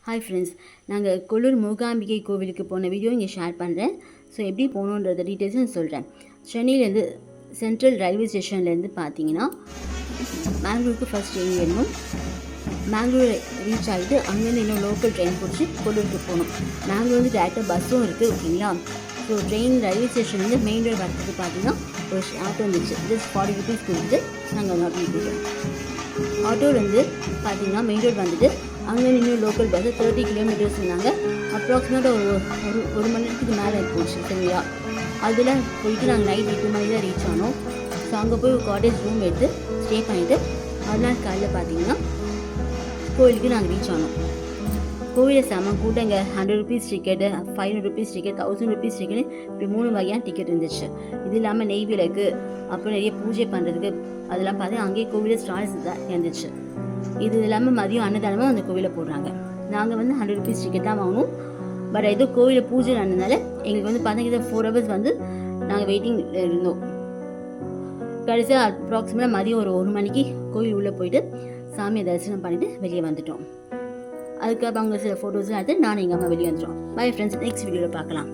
Hi friends, நாங்கள் கொல்லூர் மூகாம்பிகை கோவிலுக்கு போன வீடியோ இங்கே ஷேர் பண்ணுறேன். ஸோ எப்படி போகணுன்றத டீட்டெயில்ஸும் நான் சொல்கிறேன். சென்னையிலேருந்து சென்ட்ரல் ரயில்வே ஸ்டேஷன்லேருந்து பார்த்தீங்கன்னா மேங்களூருக்கு ஃபஸ்ட் ட்ரெயின் ஏறணும். மேங்களூர் ரீச் ஆகிட்டு அங்கேருந்து இன்னும் லோக்கல் ட்ரெயின் பிடிச்சி கொல்லூருக்கு போகணும். மேங்களூர் டேரெக்டாக பஸ்ஸும் இருக்குது, ஓகேங்களா. ஸோ ட்ரெயின் ரயில்வே ஸ்டேஷன்லேருந்து மெயின் ரோடு வரத்துக்கு பார்த்தீங்கன்னா ஒரு ஆட்டோ வந்துச்சு. ஜஸ்ட் 40 rupees கொடுத்துட்டு நாங்கள் அந்த ஆட்டோ போயிட்டோம். ஆட்டோலேருந்து பார்த்தீங்கன்னா மெயின் ரோடு வந்துட்டு அங்கே இன்னும் லோக்கல் பஸ்ஸு 30 kilometers இருந்தாங்க. அப்ராக்சிமேட்டாக ஒரு மணி நேரத்துக்கு மேலே போச்சு, சரிங்களா. அதில் போயிட்டு நாங்கள் நைட் 8 மணி தான் ரீச் ஆனோம். ஸோ அங்கே போய் ஒரு காட்டேஜ் ரூம் எடுத்து ஸ்டே பண்ணிவிட்டு மறுநாள் காலையில் பார்த்தீங்கன்னா கோவிலுக்கு நாங்கள் ரீச் ஆனோம். கோவிலில் செம்ம கூட்டங்க. 100 rupees ticket, 500 rupees ticket, 1000 rupees ticket, இப்படி 3 வகையான டிக்கெட் இருந்துச்சு. இது இல்லாமல் நெய் விளக்கு, அப்புறம் நிறைய பூஜை பண்ணுறதுக்கு அதெல்லாம் பார்த்து அங்கேயே கோவிலில் ஸ்டால்ஸ் தான் இருந்துச்சு. இது இல்லாமல் மதியம் அன்னதானமும் அந்த கோவிலில் போடுறாங்க. நாங்கள் வந்து 100 rupees டிக்கெட் தான் வாங்கணும். பட் ஏதோ கோவிலில் பூஜை நடந்ததுனால எங்களுக்கு வந்து பார்த்தீங்கன்னா 4 hours வந்து நாங்கள் வெயிட்டிங் இருந்தோம். கடைசியாக அப்ராக்சிமேட்டாக மதியம் ஒரு 1 மணிக்கு கோவில் உள்ளே போயிட்டு சாமியை தரிசனம் பண்ணிவிட்டு வெளியே வந்துட்டோம். அதுக்கப்புறம் அவங்க சில ஃபோட்டோஸ்லாம் எடுத்து நானும் எங்கள் அம்மா வெளியே வந்துட்டோம். பை ஃப்ரெண்ட்ஸ், நெக்ஸ்ட் வீடியோவில் பார்க்கலாம்.